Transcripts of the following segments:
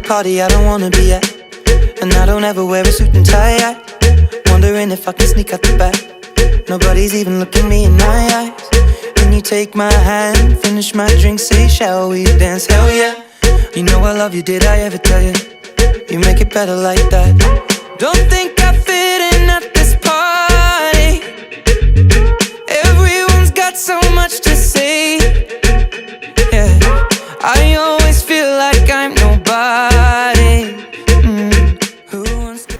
party I don't wanna be at, and I don't ever wear a suit and tie. Wondering if I can sneak out the back. Nobody's even looking me in my eyes. Can you take my hand, finish my drink, say shall we dance? Hell yeah. You know I love you, did I ever tell you? You make it better like that. Don't think I fit in at this party. Everyone's got so much to say. Yeah, I always feel like I'm nobody. Who wants to...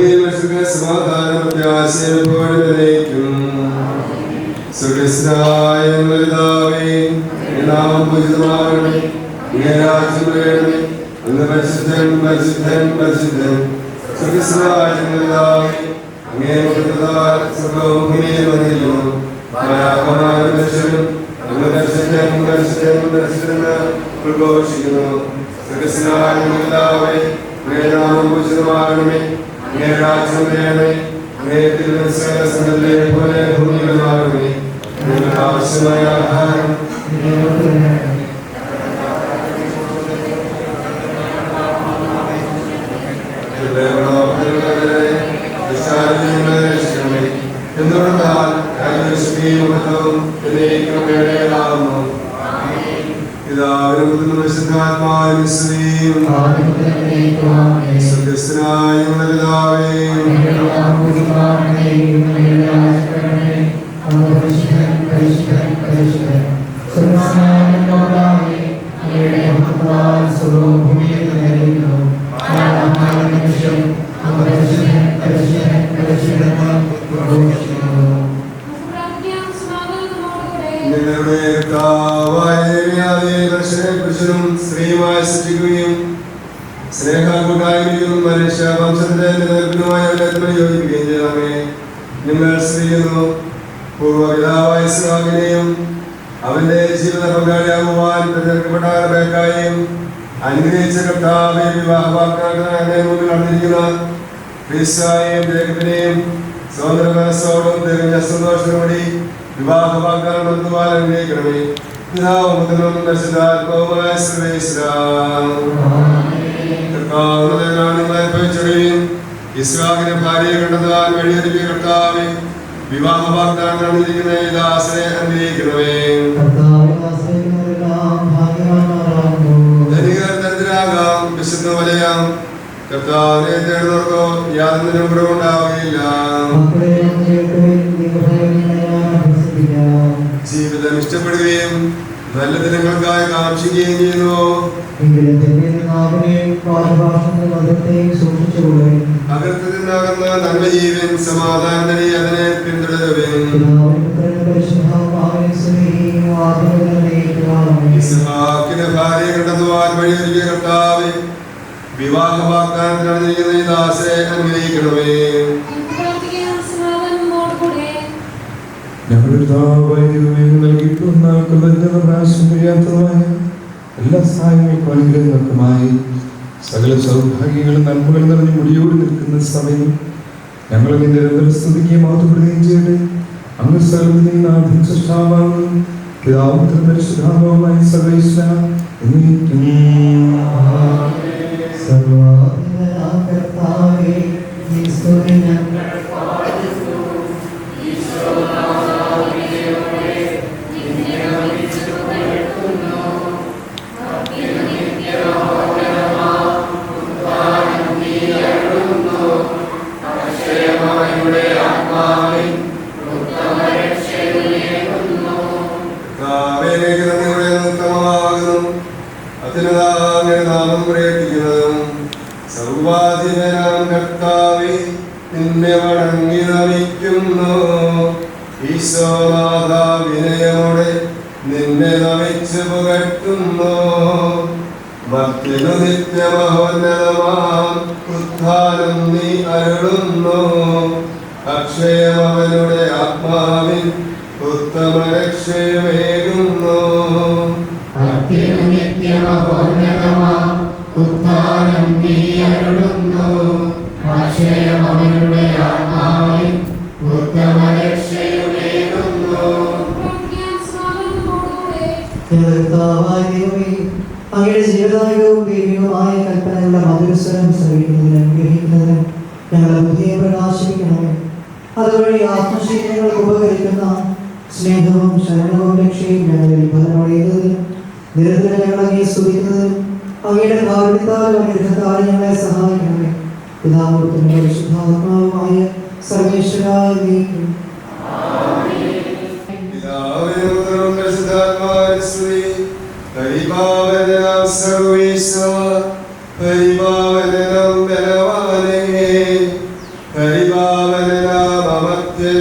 സമാധാനം പ്രത്യാശയും സുഖസ്നായ പിതാവേ, നാമം പൂജിതമാകണമേ, അങ്ങേ രാജ്യം വരണമേ, അങ്ങ് പരിശുദ്ധൻ പരിശുദ്ധൻ പരിശുദ്ധൻ. സുഖസ്നായ പിതാവേ, അങ്ങേ മുഖത്താൽ സർവ്വവും ഭൂമിയിൽ വന്നിരിക്കുന്നു. അങ്ങ് പരിശുദ്ധൻ പരിശുദ്ധൻ പരിശുദ്ധനെന്ന് ഉദ്ഘോഷിക്കുന്നു. സുഖസ്നായ പിതാവേ, അങ്ങേ നാമം പൂജിതമാകണമേ, അങ്ങേ രാജ്യം വരണമേ, അങ്ങേ തിരുമനസ്സേ പോലെ ഭൂമിയിലുമാകണമേ. ഞങ്ങൾക്ക് ആവശ്യമായ ആഹാരം എന്തുകൊണ്ടാൽ പിതാവിനും വിശുദ്ധാത്മാവിനും സ്തുതിയും. സ്വർഗ്ഗസ്ഥനായ ഞങ്ങളുടെ പിതാവേ, ഞങ്ങളുടെ സ്ത്രീയുമായി സൃഷ്ടിക്കുകയും സ്നേഹകൂട്ടായ്മയും മനുഷ്യ വംശത്തിന്റെ നിലനിൽപ്പിനുമായി യോജിപ്പിക്കുകയും ചെയ്യണമേ. നിങ്ങൾ സ്ത്രീയെന്നു പൂർവ്വപിതാവായ ഇസ്ഹാക്കിനെയും അവന്റെ ജീവിത പങ്കാളിയാകുവാൻ തിരഞ്ഞെടുക്കപ്പെട്ട റബേക്കായെയും അനുഗ്രഹിച്ച കർത്താവെ വിവാഹ വാഗ്ദാനത്തിന്റെ മുമ്പിൽ നടന്നിരിക്കുന്ന ക്രിസ്തായെയും ജേക്കബിനെയും സ്വതന്ത്ര മനസ്സോടും തികഞ്ഞ സന്തോഷത്തോടെ വിവാഹ വാഗ്ദാനം നടത്തുവാൻ അനുഗ്രഹിക്കണമേ. പിതാവും പുത്രനും പരിശുദ്ധാത്മാവുമായ സർവേശ്വരാ, ഇസ്ഹാക്കിന്റെ ഭാര്യയെ കണ്ടെത്താൻ വഴിയൊരുക്കിയ കർത്താവേ, വിവാഹ വാഗ്ദാനം നടന്നിരിക്കുന്ന ഈ ദാസനെ അനുഗ്രഹിക്കണമേ. ധനികർ ദരിദ്രരാകാം, വിശുദ്ധ വലയാം, കർത്താവിനെ തേടുന്നവർക്കോ യാതൊന്നിനും കുറവുണ്ടാവുകയില്ല. ജീവിതം ഇഷ്ടപ്പെടുകയും നല്ല ദിനങ്ങൾക്കായി കാക്ഷിക്കുകയും ചെയ്യുന്നു. അകൃത്യത്തിനാകുന്ന നന്മ ജീവൻ സമാധാനത്തിന് അതിനെ പിന്തുടരുവേൻ. ഇസ്ഹാക്കിന്റെ ഭാര്യയെ കണ്ടെത്തുവാൻ വഴിയൊരുക്കിയ കർത്താവേ, വിവാഹ വാഗ്ദാനത്തിൽ നടന്നിരിക്കുന്ന ഈ ദാസനെ അനുഗ്രഹിക്കണമേ. നൽകിയിട്ടുള്ള എല്ലാ സഹായങ്ങൾക്കും അനുഗ്രഹങ്ങൾക്കുമായി സകല സൗഭാഗ്യങ്ങളും നന്മകളും നിറഞ്ഞ് മുടിയോട് നിൽക്കുന്ന സമയം ഞങ്ങൾ നിരന്തരം സ്തുതിക്കുകയും മാതൃപ്പെടുകയും ചെയ്യട്ടെ. അങ്ങ് സകലത്തിനെയും നാഥൻ സൃഷ്ടാവാകുന്നു. പിതാവും പരിശുദ്ധാത്മാവുമായ സർവേശ്വര എന്നേക്കും. നാമം പ്രയത്നിക്കുന്നതും സർവാധിപനാം കർത്താവേ, നിന്നെ വണങ്ങി നമിക്കുന്നു. ഈശോനാഥ വിനയോടെ നിന്നെ നമിച്ച് പുകഴ്ത്തുന്നു. ഭക്തിനു നിത്യമഹോന്നതമാം ഉദ്ധാനം നീ അരുളുന്നു. അക്ഷയം അവനുടെ ആത്മാവിൽ ഉത്തമ രക്ഷയുമേകുന്നു. ഉദ്ധാനം നീ അരുളുന്നു. അക്ഷയം അവനുടെ ആത്മാവിൽ ഉത്തമ രക്ഷയുമേകുന്നു. അങ്ങയുടെ ജീവദായകവും ദൈവികവുമായ കൽപ്പനകളുടെ മധുരസ്വരം ശ്രവിക്കുന്നതിന് അനുഗ്രഹിക്കുന്നതിന് ഞങ്ങളെ ബുദ്ധിയെ പ്രകാശിപ്പിക്കണമേ. അതുവഴി ആത്മശീലങ്ങൾക്ക് ഉപകരിക്കുന്ന സ്നേഹവും ശരണവും രക്ഷയും ഞങ്ങളിൽ ഫലമടയുന്നതിനും നിരന്തരം ഞങ്ങളെ സ്തുതിക്കുന്നതിനും അങ്ങയുടെ കാരുണ്യത്താലും അനുഗ്രഹത്താൽ ഞങ്ങളെ സഹായിക്കണമേ. പിതാവും പരിശുദ്ധാത്മാവുമായ സർവേശ്വരായ നീക്കും. പരിപാവനനാമമധ്യേ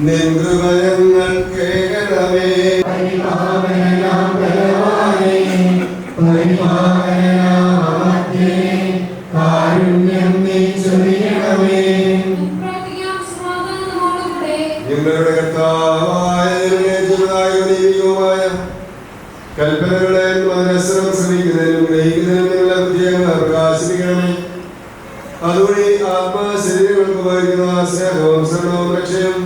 നിൻ കൃപ ഞങ്ങൾ കേൾക്കണമേ. പരിപാവനനാം ബലവാനേ, പരിപാവനനാമമധ്യേ കാരുണ്യം നീ ചൊരിയണമേ. ഞങ്ങളുടെ കർത്താവായ ദൈവമായ കൽപ്പനകളെ മനസ്സരം ശ്രമിക്കുന്നതിനും ഗ്രഹിക്കുന്നതിനും ഞങ്ങളെ ബുദ്ധിയെ പ്രകാശിപ്പിക്കണമേ. അതുവഴി ആത്മശരീരങ്ങൾക്ക് ഉപകരിക്കുന്ന സ്നേഹവും ശരണവും രക്ഷയും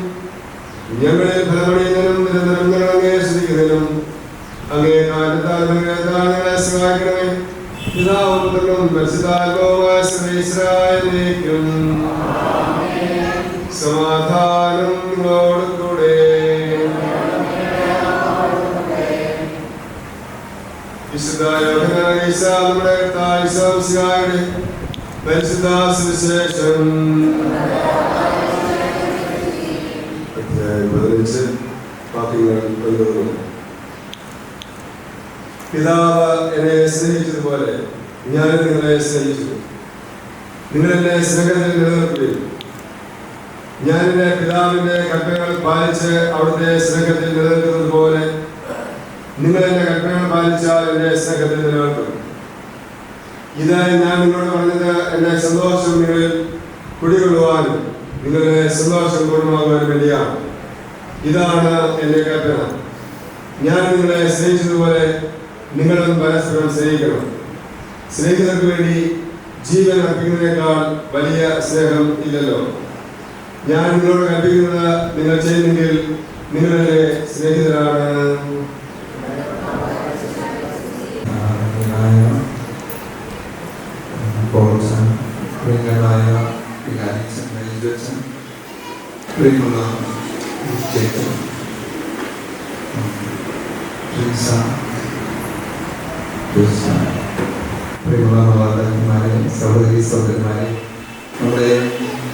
ഞങ്ങളിൽ ഫലമണിയുന്നതിനും നിരന്തരം ഞങ്ങൾ അങ്ങേ ശ്രദ്ധിക്കുന്നതിനും അങ്ങേ ഞങ്ങളെ സഹായിക്കണമേ. പിതാവും പുത്രനും പരിശുദ്ധാത്മാവുമായ സർവ്വേശ്വരായിരിക്കും. സമാധാനം നിങ്ങളോട് കൂടെ. വിശുദ്ധ യോഹന്നാൻ ഈശോ നമ്മുടെ കർത്താവായ ഈശോ മിശിഹായുടെ പരിശുദ്ധ സുവിശേഷം അധ്യായം 15 വാക്യങ്ങൾ 11. പിതാവ് എന്നെ സ്നേഹിച്ചതുപോലെ ഞാൻ നിങ്ങളെ സ്നേഹിച്ചു. നിങ്ങൾ എന്നെ സ്നേഹത്തിൽ നിലനിർത്തുകയും ഞാൻ എൻ്റെ പിതാവിൻ്റെ കൽപ്പനകൾ പാലിച്ച് അവിടുത്തെ സ്നേഹത്തിൽ നിലനിൽക്കുന്നത് പോലെ നിങ്ങൾ എൻ്റെ കൽപ്പനകൾ പാലിച്ചാൽ എൻ്റെ സ്നേഹത്തിൽ നിലനിൽക്കും. ഇത് ഞാൻ നിങ്ങളോട് പറഞ്ഞത് എൻ്റെ സന്തോഷം നിങ്ങളിൽ കുടികൊള്ളുവാനും നിങ്ങളുടെ സന്തോഷം പൂർണ്ണമാകുവാനും വേണ്ടിയാണ്. ഇതാണ് എൻ്റെ കൽപ്പന. ഞാൻ നിങ്ങളെ സ്നേഹിച്ചതുപോലെ നിങ്ങളും പരസ്പരം സ്നേഹിക്കണം. സ്നേഹിതർക്ക് വേണ്ടി ജീവൻ അർപ്പിക്കുന്നതിനേക്കാൾ വലിയ സ്നേഹം ഇല്ലല്ലോ. ഞാൻ നിങ്ങളോട് കൽപ്പിക്കുന്നത് നിങ്ങൾ ചെയ്യുന്നെങ്കിൽ നിങ്ങളുടെ സ്നേഹിതരാണ്. സഹോദരി സഹോദരന്മാരെ, നമ്മുടെ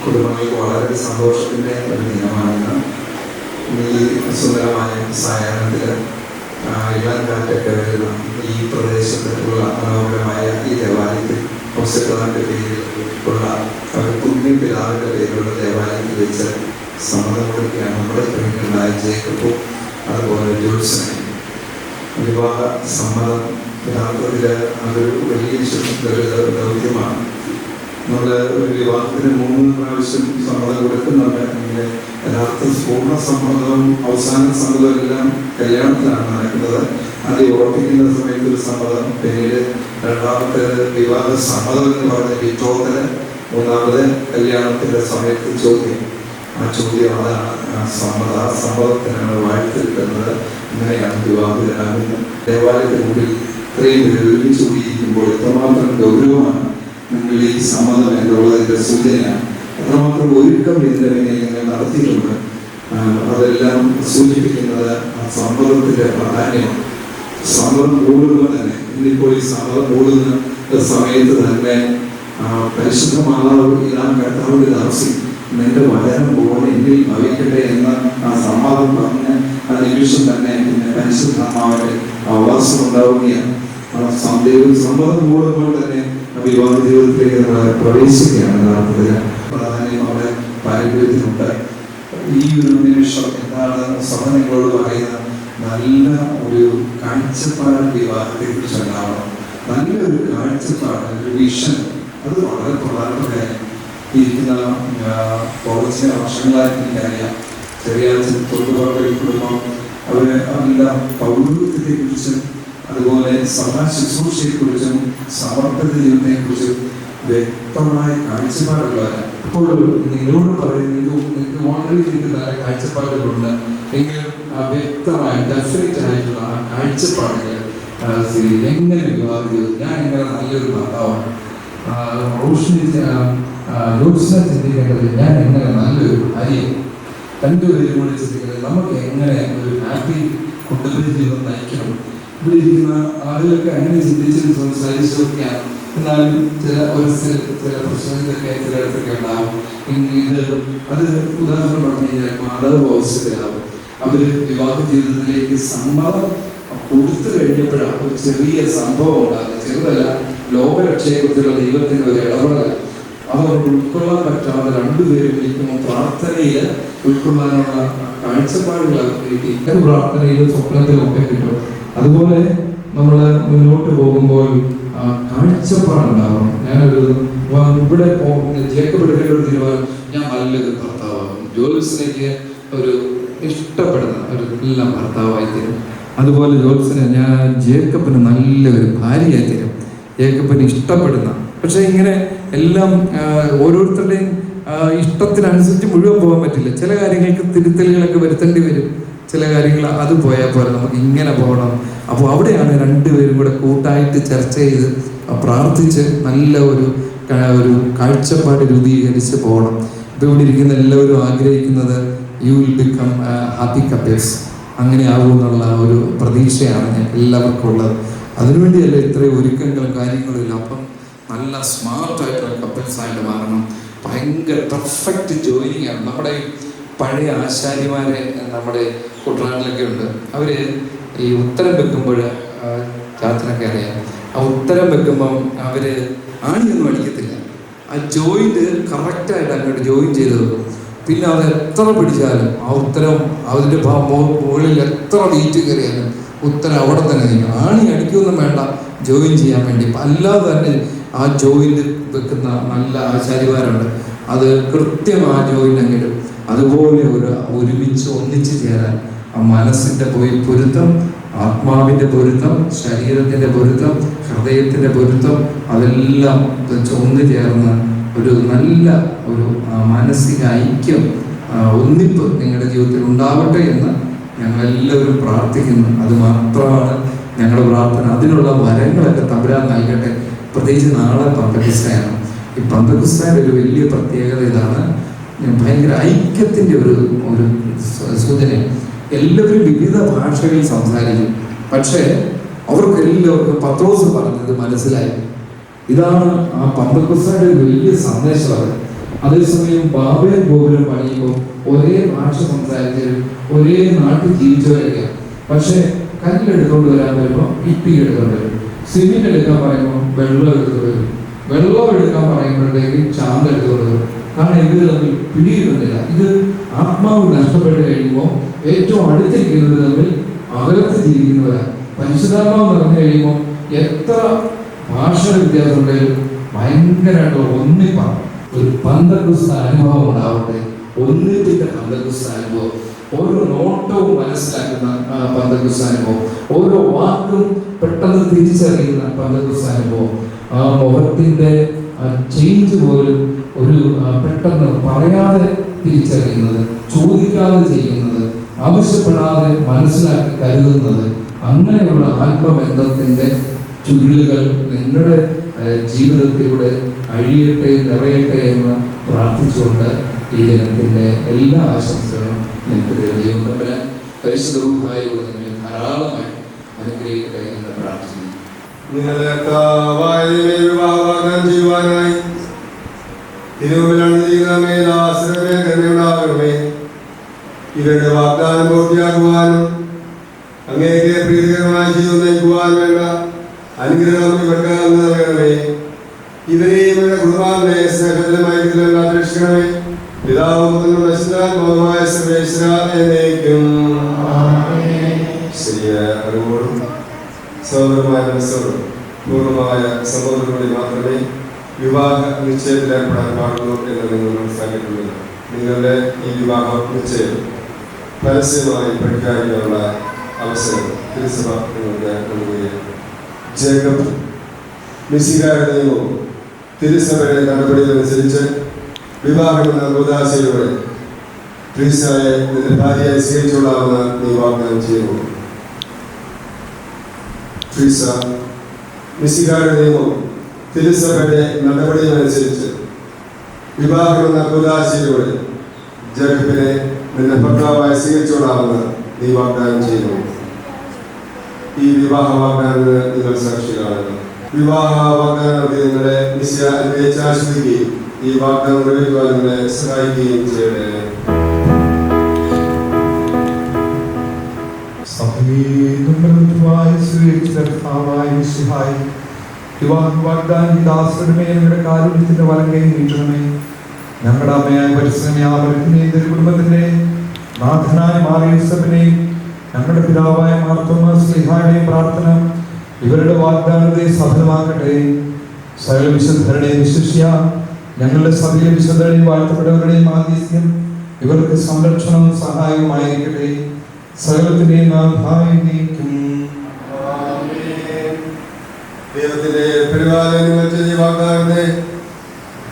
കുടുംബങ്ങൾക്ക് വളരെ സന്തോഷത്തിൻ്റെ ഒരു ദിനമാണെന്ന് ഈ സുന്ദരമായ സായാഹ്നത്തിൽ ഇളൻ കാറ്റൊക്കെ വരുന്ന ഈ പ്രദേശത്തുള്ള മനോഹരമായ ഈ ദേവാലയത്തിൽ ഹോസ്പിറ്റലിൻ്റെ പേരിൽ ഉള്ള ഒരു പുണ്യ പിതാവിൻ്റെ പേരിലുള്ള ദേവാലയത്തിൽ വെച്ച് സമ്മതം കൊടുക്കുകയാണ് നമ്മുടെ പ്രിയങ്കരനായ ജേക്കബും അതുപോലെ ജോത്സനെ. വിവാഹ സമ്മതം യഥാർത്ഥത്തിൽ അതൊരു വലിയ ദൗത്യമാണ്. നമ്മൾ ഒരു വിവാഹത്തിന് 3 പ്രാവശ്യം സമ്മതം കൊടുക്കുന്നുണ്ട്. എങ്കിൽ യഥാർത്ഥ പൂർണ്ണ സമ്മതവും അവസാന സമ്മതവും എല്ലാം കല്യാണത്തിലാണ് നടക്കുന്നത്. അത് ഉറപ്പിക്കുന്ന സമയത്ത് ഒരു സമ്മതം, പിന്നീട് രണ്ടാമത്തേത് വിവാഹ സമ്മതം എന്ന് പറഞ്ഞ വിറ്റോത്തല്, മൂന്നാമത് കല്യാണത്തിൻ്റെ സമയത്ത് ചോദ്യം. ആ ചോദ്യം അതാണ് സമ്മതത്തിനാണ് വാഴ്ത്തിരിക്കുന്നത്. ഇങ്ങനെയാണ് വിവാഹിതരാകുന്നത്. ദേവാലയത്തിന് മുമ്പിൽ ഇത്രയും പേര് ഒരുമിച്ച് കൂടിയിരിക്കുമ്പോൾ എത്രമാത്രം ഗൗരവമാണ് നിങ്ങൾ ഈ സമ്മതം എന്നുള്ളതിൻ്റെ സൂചനയാണ്. എത്രമാത്രം ഒരുക്കം ഇതിൻ്റെ പിന്നിൽ നിങ്ങൾ നടത്തിയിട്ടുണ്ട്. അതെല്ലാം സൂചിപ്പിക്കുന്നത് ആ സമ്മതത്തിൻ്റെ പ്രാധാന്യമാണ്. സമ്മതം കൂടുമ്പോൾ തന്നെ, ഇന്നിപ്പോൾ ഈ സമ്മതം കൂടുന്ന സമയത്ത് തന്നെ പരിശുദ്ധ മാതാവ് ഇതാ കർത്താവിൻ്റെ ദാസി, നിന്റെ വചനം പോലെ എന്നിൽ ഭവിക്കട്ടെ എന്ന ആ സമ്മതം പറഞ്ഞ് ആ നിമിഷം തന്നെ പിന്നെ പരിശുദ്ധമാവന്റെ ആവാസം ഉണ്ടാവുകയാണ്. സമ്മതം കൂടുമ്പോൾ തന്നെ വിവാഹ ജീവിതത്തിലേക്ക് നമ്മൾ പ്രവേശിക്കുകയാണ്. യഥാർത്ഥത്തിൽ പ്രാധാന്യം നമ്മുടെ പാരമ്പര്യത്തിനുണ്ട്. ഈ ഒരു നിമിഷം എന്താണ് സഭ നിങ്ങളോട് പറയുന്നത്? നല്ല ഒരു കാഴ്ചപ്പാട് വിവാഹത്തെ കുറിച്ച് ഉണ്ടാവണം. നല്ലൊരു കാഴ്ചപ്പാട്, ഒരു വിഷൻ, അത് വളരെ പ്രധാനപ്പെട്ട കാര്യം. ഇരിക്കുന്ന കുറച്ച് വർഷങ്ങളായിട്ട് എനിക്കറിയാം. ചെറിയ തൊഴിലുറപ്പ് കുടുംബം അവരെല്ലാം പൗരത്വത്തെ കുറിച്ചും അതുപോലെ സഭാ ശുശ്രൂഷയെക്കുറിച്ചും സമർപ്പിത ജീവിതത്തെക്കുറിച്ചും വ്യക്തമായ കാഴ്ചപ്പാടുള്ളവരാണ്. അപ്പോൾ നിങ്ങളോട് പറയുന്നത് നിങ്ങൾക്ക് ഓൾറെഡി നിങ്ങൾക്ക് നല്ല കാഴ്ചപ്പാടുകളുണ്ട് എങ്കിലും വ്യക്തമായ ഡെഫിനറ്റ് ആയിട്ടുള്ള ആ കാഴ്ചപ്പാടുകൾ എങ്ങനെ വിവാഹം ചെയ്തു, ഞാൻ എങ്ങനെ നല്ലൊരു ഭർത്താവാണ്, യോത്സന ചിന്തിക്കേണ്ടത് ഞാൻ എങ്ങനെ നല്ലൊരു ഭാര്യയും, രണ്ടുപേരും കൂടി ചിന്തിക്കുന്നത് നമുക്ക് എങ്ങനെ ഒരു ഹാപ്പി കുടുംബ ജീവിതം നയിക്കണം. ഇവിടെ ഇരിക്കുന്ന ആളുകളൊക്കെ അങ്ങനെ ചിന്തിച്ച് സംസാരിച്ചൊക്കെയാണ്. എന്നാലും ചില പ്രശ്നങ്ങളൊക്കെ ചിലയിടത്തൊക്കെ ഉണ്ടാവും. ഇത് അത് ഉദാഹരണം പറഞ്ഞു കഴിഞ്ഞാൽ മാതാവ് അവസ്ഥയാവും. അവര് വിവാഹ ജീവിതത്തിലേക്ക് സമ്മതം കൊടുത്തു കഴിഞ്ഞപ്പോഴാണ് ഒരു ചെറിയ സംഭവം ഉണ്ടാകുന്നത്. ചെറുതല്ല, ലോകരക്ഷയെക്കുറിച്ചുള്ള ദൈവത്തിന്റെ ഒരു ഇടപെടൽ. അതവർക്ക് ഉൾക്കൊള്ളാൻ പറ്റാതെ രണ്ടുപേരും ഇരിക്കുമ്പോൾ പ്രാർത്ഥനയിൽ ഉൾക്കൊള്ളാനുള്ള കാഴ്ചപ്പാടുകൾ അവർക്ക് കിട്ടി. പ്രാർത്ഥനയിലും സ്വപ്നത്തിലും ഒക്കെ കിട്ടും. അതുപോലെ നമ്മൾ മുന്നോട്ട് പോകുമ്പോൾ കാഴ്ചപ്പാടുണ്ടാവണം. ഞാനൊരു ഇവിടെ ജേക്കബ് എടുക്കേണ്ട ഒരു തീരുമാനം, ഞാൻ നല്ലൊരു ഭർത്താവാകും, ജോത്സ്യക്ക് ഒരു ഇഷ്ടപ്പെടുന്ന ഒരു നല്ല ഭർത്താവായി തീരും. അതുപോലെ ജോത്സ്യന് ഞാൻ ജേക്കബിന് നല്ലൊരു ഭാര്യയായി തീരും, ജേക്കബിന് ഇഷ്ടപ്പെടുന്ന. പക്ഷെ ഇങ്ങനെ എല്ലാം ഓരോരുത്തരുടെയും ഇഷ്ടത്തിനനുസരിച്ച് മുഴുവൻ പോകാൻ പറ്റില്ല. ചില കാര്യങ്ങൾക്ക് തിരുത്തലുകളൊക്കെ വരുത്തേണ്ടി വരും. ചില കാര്യങ്ങൾ അത് പോയാൽ പോലെ നമുക്ക് ഇങ്ങനെ പോകണം. അപ്പോൾ അവിടെയാണ് രണ്ടുപേരും കൂടെ കൂട്ടായിട്ട് ചർച്ച ചെയ്ത് പ്രാർത്ഥിച്ച് നല്ല ഒരു കാഴ്ചപ്പാട് രൂപീകരിച്ച് പോകണം. ഇപ്പോൾ ഇവിടെ ഇരിക്കുന്ന എല്ലാവരും ആഗ്രഹിക്കുന്നത് you will become happy couples, അങ്ങനെ ആകുമെന്നുള്ള ഒരു പ്രതീക്ഷയാണ് ഞങ്ങൾക്ക് എല്ലാവർക്കും ഉള്ളത്. അതിനുവേണ്ടിയല്ല ഇത്രയും ഒരുക്കങ്ങളും കാര്യങ്ങളും ഇല്ല. അപ്പം നല്ല സ്മാർട്ടായിട്ടുള്ള കപ്പിൾസായിട്ട് മാറണം. ഭയങ്കര പെർഫെക്റ്റ് ജോയിനിങ് ആണ്. നമ്മുടെ പഴയ ആശാരിമാരെ നമ്മുടെ കുട്ടനാട്ടിലൊക്കെ ഉണ്ട്. അവർ ഈ ഉത്തരം വെക്കുമ്പോൾ ചാച്ചനൊക്കെ അറിയാം, ആ ഉത്തരം വെക്കുമ്പം അവർ ആണിയൊന്നും അടിക്കത്തില്ല. ആ ജോയിന്റ് കറക്റ്റായിട്ട് അങ്ങോട്ട് ജോയിൻ ചെയ്ത് വെക്കും. പിന്നെ അത് എത്ര പിടിച്ചാലും ആ ഉത്തരം അതിൻ്റെ മുകളിൽ എത്ര വീറ്റ് കയറിയാലും ഉത്തരം അവിടെ തന്നെ നിൽക്കണം. ആണി അടിക്കുകയൊന്നും വേണ്ട ജോയിൻ ചെയ്യാൻ വേണ്ടി. അല്ലാതെ തന്നെ ആ ജോയിന്റ് വെക്കുന്ന നല്ല ആചാര്യന്മാരുണ്ട്. അത് കൃത്യം ആ ജോയിന്റ് അങ്ങിടും. അതുപോലെ ഒരുമിച്ച് ഒന്നിച്ച് ചേരാൻ ആ മനസ്സിൻ്റെ പൊരുത്തം, ആത്മാവിൻ്റെ പൊരുത്തം, ശരീരത്തിൻ്റെ പൊരുത്തം, ഹൃദയത്തിൻ്റെ പൊരുത്തം, അതെല്ലാം ഒന്നു ചേർന്ന് ഒരു നല്ല ഒരു മാനസിക ഐക്യം, ഒന്നിപ്പ് നിങ്ങളുടെ ജീവിതത്തിൽ ഉണ്ടാവട്ടെ എന്ന് ഞങ്ങളെല്ലാവരും പ്രാർത്ഥിക്കുന്നു. അത് മാത്രമാണ് ഞങ്ങളുടെ പ്രാർത്ഥന. അതിനുള്ള വരങ്ങളൊക്കെ തമ്പുരാൻ നൽകട്ടെ. പ്രത്യേകിച്ച് നാളെ പന്തക്കുസ്തയാണ്. ഈ പന്തക്കുസ്തയുടെ ഒരു വലിയ പ്രത്യേകത ഇതാണ്, ഭയങ്കര ഐക്യത്തിൻ്റെ ഒരു സൂചന. എല്ലാവരും വിവിധ ഭാഷകളിൽ സംസാരിക്കും, പക്ഷേ അവർക്കെല്ലാവർക്കും പത്രോസ് പറഞ്ഞത് മനസ്സിലായി. ഇതാണ് ആ പന്തക്കുസ്തയുടെ ഒരു വലിയ സന്ദേശം. അതേസമയം ബാബേൽ ഗോപുരം പണിയുമ്പോൾ ഒരേ ഭാഷ സംസാരിച്ചവരും ഒരേ നാട്ടിൽ ജീവിച്ചവരൊക്കെയാണ്. പക്ഷെ കല്ലെടുക്കൊണ്ട് വരാൻ വരുമ്പോൾ ഇട്ടി എടുക്കൊണ്ട് വരും, സിമെന്റ് എടുക്കാൻ പറയുമ്പോൾ വെള്ളം എടുത്തു വരും, വെള്ളം എടുക്കാൻ പറയുമ്പോഴത്തേക്ക് ചാന്ത എടുത്തുകൊണ്ട് വരും. കാരണം ഇവർ തമ്മിൽ പിടിയിരുന്നില്ല. ഇത് ആത്മാവ് നഷ്ടപ്പെട്ട് കഴിയുമ്പോൾ ഏറ്റവും അടുത്തിരിക്കുന്നത് തമ്മിൽ അകലത്ത് ജീവിക്കുന്നവരാണ്. പരിശുദ്ധാത്മാവ് നിറഞ്ഞു കഴിയുമ്പോൾ എത്ര ഭാഷയുടെ വ്യത്യാസം ഉണ്ടെങ്കിലും ഭയങ്കരമായിട്ടുള്ള ഒന്നിപ്പാണ്. ഒരു പന്തക്കുസ്ത അനുഭവം ഉണ്ടാവട്ടെ, ഒന്നിപ്പിന്റെ പന്തക്കുസ്ത അനുഭവം. ഓരോ നോട്ടവും മനസ്സിലാക്കുന്ന പന്തക്കുസ്ത അനുഭവം, ഓരോ വാക്കും പെട്ടെന്ന് തിരിച്ചറിയുന്ന പന്തക്കുസ്ത അനുഭവം. ആ മുഖത്തിന്റെ ചേഞ്ച് പോലും ഒരു പെട്ടെന്ന് പറയാതെ തിരിച്ചറിയുന്നത്, ചോദിക്കാതെ ചെയ്യുന്നത്, ആവശ്യപ്പെടാതെ മനസ്സിലാക്കി കരുതുന്നത്, അങ്ങനെയുള്ള ആത്മബന്ധത്തിന്റെ ചുരുളുകൾ നിങ്ങളുടെ ജീവിതത്തിലൂടെ അഴിയട്ടെ, നിറയട്ടെ എന്ന് പ്രാർത്ഥിച്ചുകൊണ്ട് ഈ ദിനത്തിന്റെ എല്ലാ ആശംസകളും നിങ്ങൾക്ക് ദൈവം പരിശുദ്ധ റൂഹായിലൂടെ നിങ്ങളെ ധാരാളമായി അനുഗ്രഹിക്കട്ടെ എന്ന് പ്രാർത്ഥിക്കുന്നു. ഇവരുടെ വാഗ്ദാനം പൂർത്തിയാക്കുവാനും അങ്ങേക്ക് പ്രീതികരമായ ജീവിതം നയിക്കുവാനും വേണ്ട അനുഗ്രഹം ഇവർക്ക് അങ്ങ് നൽകണമേ. ഇവരെയും ഇവരുടെ കുടുംബാംഗങ്ങളെ സ്നേഹത്തിലുമായി രക്ഷിക്കണമേ. പിതാവും പരിശുദ്ധാത്മാവുമായ സർവേശ്വര എന്നേക്കും. ശരിയായ അറിവോടും സഹോദരമായ മനസ്സോടും പൂർണ്ണമായ സമ്മതത്തോടെ മാത്രമേ വിവാഹ നിശ്ചയത്തിൽ ഏർപ്പെടാൻ പാടുള്ളൂ എന്ന് നിങ്ങൾ മനസ്സിലാക്കിയിട്ടുള്ളത്. നിങ്ങളുടെ ഈ വിവാഹ നിശ്ചയം പരസ്യമായി പ്രഖ്യാപിക്കാനുള്ള അവസരം തിരുസഭ നിങ്ങൾക്ക് നൽകുകയാണ്. ജേക്കബ് മിശിഹായുടെ നിയമവും തിരുസഭയുടെ നടപടികളനുസരിച്ച് വിവാഹമെന്ന ഉദാശയോടെ ക്രിസ്തായെ നിന്റെ ഭാര്യയായി സ്വീകരിച്ചുകൊള്ളാമെന്ന് നീ വാഗ്ദാനം ചെയ്യുന്നു. ക്രിസ്ത മിശിഹായുടെ നിയമവും തിരുസഭയുടെ നടപടികളനുസരിച്ച് വിവാഹമെന്ന ഉദാശയോടെ ജേക്കബിനെ നിന്റെ ഭർത്താവായി സ്വീകരിച്ചുകൊള്ളാമെന്ന് നീ വാഗ്ദാനം ചെയ്യുന്നു. ഈ വിവാഹ വാഗ്ദാനത്തിന് നിങ്ങൾ സാക്ഷികളാണ്. വിവാഹ വാഗ്ദാനം നടത്തി നിങ്ങളെ ആശ്രയിക്കുകയും ഈ വാഗ്ദാനം നിറവേറ്റുവാൻ നിങ്ങളെ സഹായിക്കുകയും ചെയ്യട്ടെ. വാഗ്ദാനം ദാസരുമേ ഞങ്ങളുടെ കാരുണ്യത്തിന്റെ വലം കൈ നീട്ടണമേ. ഞങ്ങളുടെ അമ്മയായ പരിസ്ഥിതിനെയും കുടുംബത്തിന്റെ നാഥനായ മാറിയസപ്പിനെയും ഞങ്ങളുടെ പിതാവായ മാർത്തോമാസ്ലിഹായുടെയും പ്രാർത്ഥന ഇവരുടെ വാഗ്ദാനത്തെ സഫലമാക്കട്ടെ. സകല വിശുദ്ധരുടെയും വിശിഷ്യ ഞങ്ങളുടെ സകല വിശുദ്ധരുടെയും വാഴ്ത്തപ്പെട്ടവരുടെയും ആദിസ്യം ഇവർക്ക് സംരക്ഷണവും സഹായവുമായിരിക്കട്ടെ. സകലത്തിന്റെയും നാഥായിരിക്കും. ദൈവത്തിന്റെ പരിപാലനങ്ങൾ ചെയ്ത വാഗ്ദാനത്തെ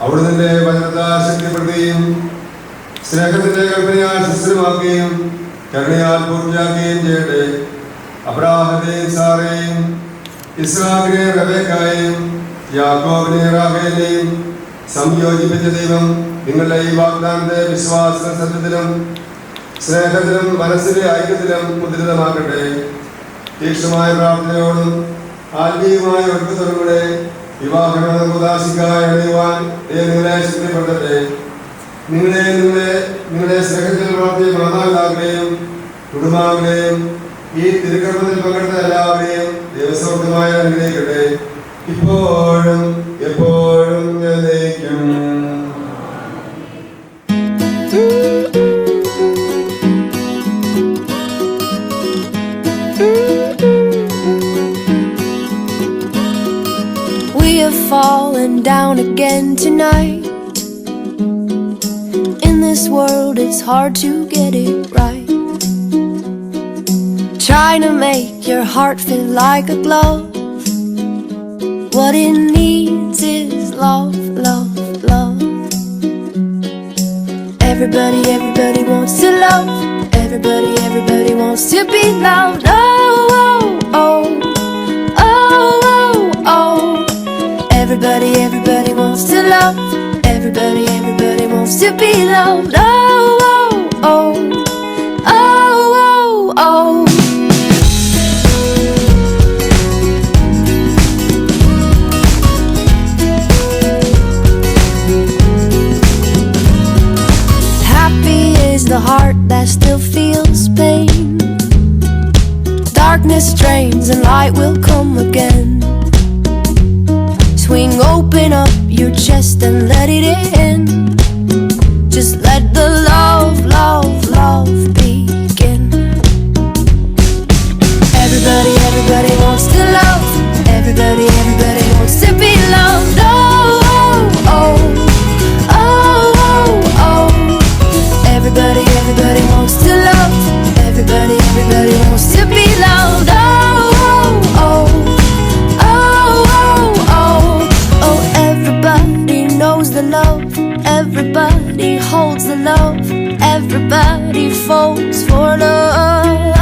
അവിടുത്തെ വചനത്താൽ ശക്തിപ്പെടുത്തുകയും സ്നേഹത്തിന്റെ കൽപ്പനയാൽ സുസ്ഥിരമാക്കുകയും കരുണയാൽ പൂർത്തിയാക്കുകയും ചെയ്യട്ടെ. അബ്രാഹത്തെയും സാറയെയും ഇസ്ഹാക്കിനെയും റബേക്കായെയും യാക്കോബിനെയും റാഹേലിനെയും സംയോജിപ്പിച്ച ദൈവം നിങ്ങളുടെ ഈ വാഗ്ദാനത്തെ വിശ്വാസ സത്യത്തിലും സ്നേഹത്തിലും മനസ്സിലെ ഐക്യത്തിലും മുദ്രിതമാക്കട്ടെ. തീക്ഷ്ണമായ പ്രാർത്ഥനയോടും ആത്മീയമായ ഒരുക്കത്തോടും കൂടെ വിവാഹം ഉദാശിക്കായി അണിയുവാൻ നിങ്ങളെ ശക്തിപ്പെടുത്തട്ടെ. നിങ്ങളെ സ്നേഹത്തിൽ പ്രവർത്തിയ മാതാപിതാക്കളെയും കുടുംബാംഗങ്ങളെയും ഈ തിരുക്കർമ്മത്തിൽ പങ്കെടുത്ത എല്ലാവരെയും ദൈവസമൃദ്ധമായി അനുഗ്രഹിക്കട്ടെ, ഇപ്പോഴും എപ്പോഴും എന്നേക്കും. We have fallen down again tonight. In this world it's hard to get it right. Trying to make your heart feel like a glove. What it needs is love, love, love. Everybody wants to love. Everybody wants to be loved. Oh, oh, oh, oh, oh, oh. Everybody wants to love. Everybody wants to be loved. Oh, oh, oh, oh, oh, oh. The heart that still feels pain. Darkness drains and light will come again. Swing open up your chest and let it in. Just let the love, love, love begin. Everybody wants to love. Everybody wants to be loved. Oh, oh, oh. Everybody wants to love. Everybody wants to be loved. Oh, oh, oh, oh, oh, oh. Everybody knows the love. Everybody holds the love. Everybody falls for love.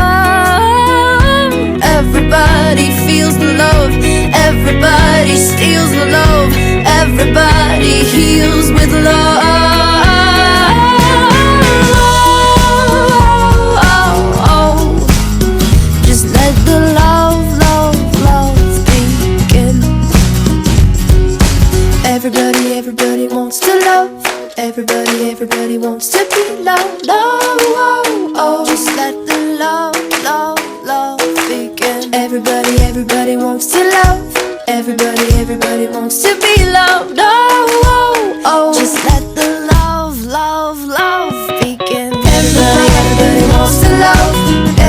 Everybody feels the love. Everybody steals the love. Everybody heals with love. Everybody wants to love. Everybody wants to be loved. Oh, oh, oh. Just let the love, love, love begin. Everybody wants to love. Everybody wants to be loved. Oh, oh, oh. Just let the love, love, love begin. Everybody wants to love.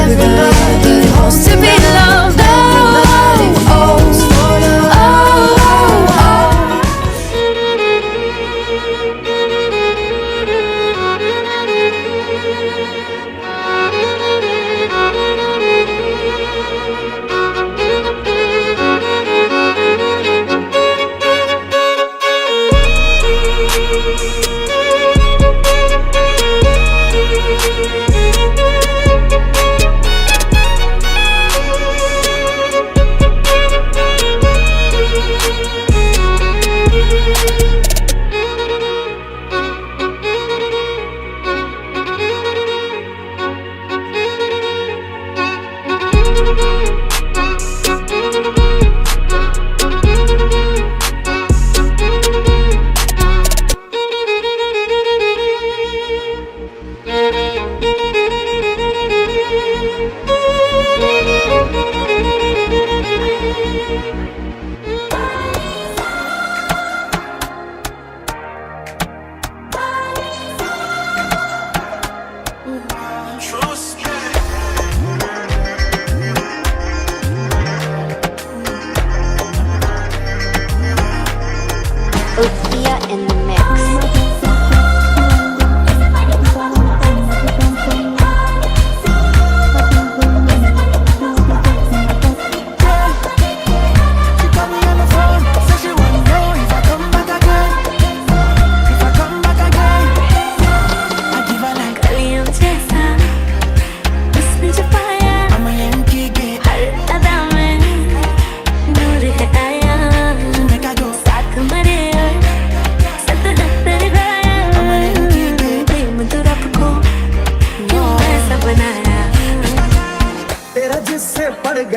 Everybody wants to be loved. Oh, oh,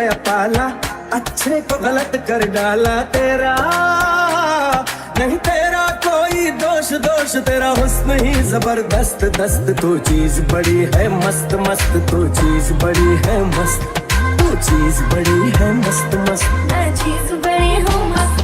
गया पाला, अच्छे को गलत कर डाला तेरा। नहीं तेरा कोई दोष दोष, तेरा हुस्न ही जबरदस्त दस्त। तू चीज बड़ी है मस्त मस्त, तू चीज बड़ी है मस्त, तू चीज बड़ी है मस्त मस्त। मैं चीज बड़ी हूँ मस्त।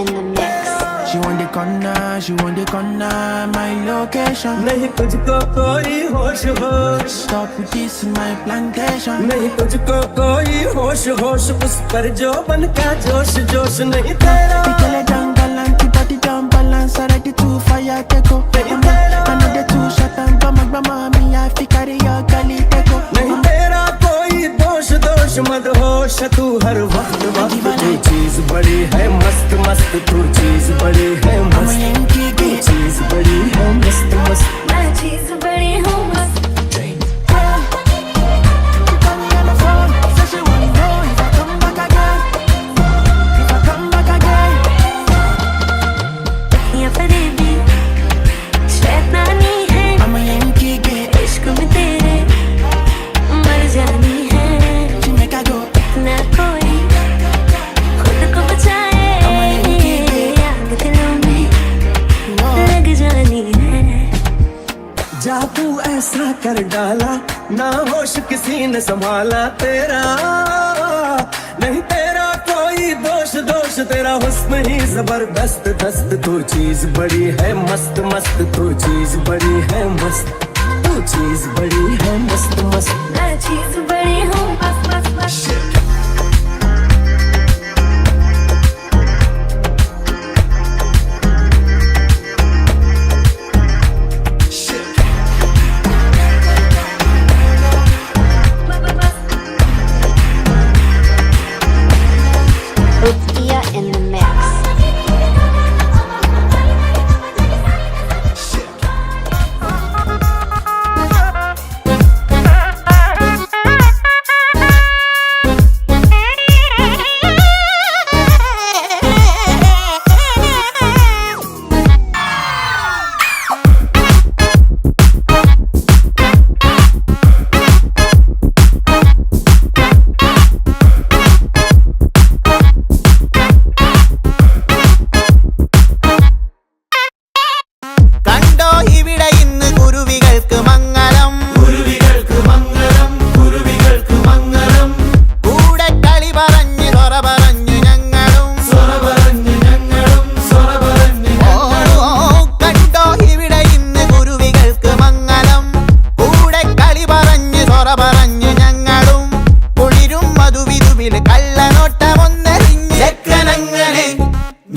In the mix. She want the corner, my location. नहीं तुझको कोई होश होश, stop this my plantation. नहीं तुझको कोई होश होश, उस पर जो बन का जोश जोश। नहीं तेरा निकले जंगल की पटी जंगल, सरट तू fire teko. नहीं तेरा another two shot and mama mia fikariya gली teko. नहीं तेरा कोई दोष दोष मत होश, तू हर वक्त वक्त। तू चीज बड़ी है मस्त मस्त, तू चीज बड़ी है मस्त, तू चीज बड़ी है मस्त मस्त। मैं चीज बड़ी हूँ मस्त। या फरेबी शैतानी है, इश्क में तेरे मर जानी है। ना कोई खुद को बचाए, आग दिलों में लग जानी है। जादू ऐसा कर डाला, ना होश किसी ने संभाला तेरा। नहीं तेरा कोई दोष दोष, तेरा हुस्न ही जबरदस्त दस्त। तू चीज बड़ी है मस्त मस्त, तू चीज बड़ी है मस्त, तू चीज बड़ी है मस्त मस्त। मैं चीज बड़ी हूँ मस्त मस्त मस्त। In the mix.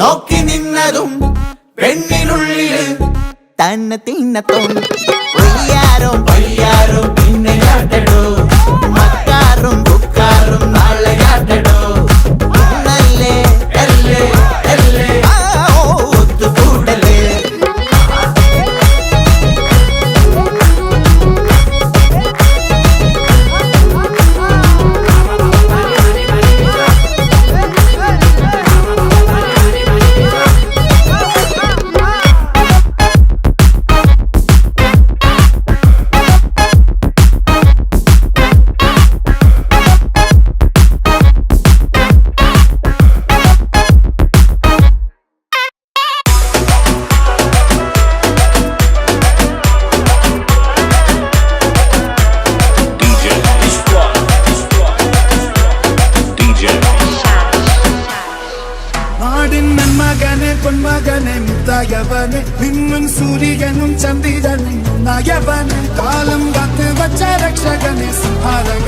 നോക്കി നിന്നതും പെണ്ണിനുള്ളില് തന്നെ തിന്നത്തും വയ്യാരോ പിന്നെ കാട്ടടോ മക്കാറും ബുക്കാറും നാളെ കാട്ടടോ നല്ലേ അല്ലേ അല്ലേ ഒത്തുകൂടലേ പൊന്മകനെ നിന്നും സൂര്യനും ചന്ദ്രനും നായവനെ കാലം കാത്ത് വച്ച രക്ഷകനെ സംഹാരക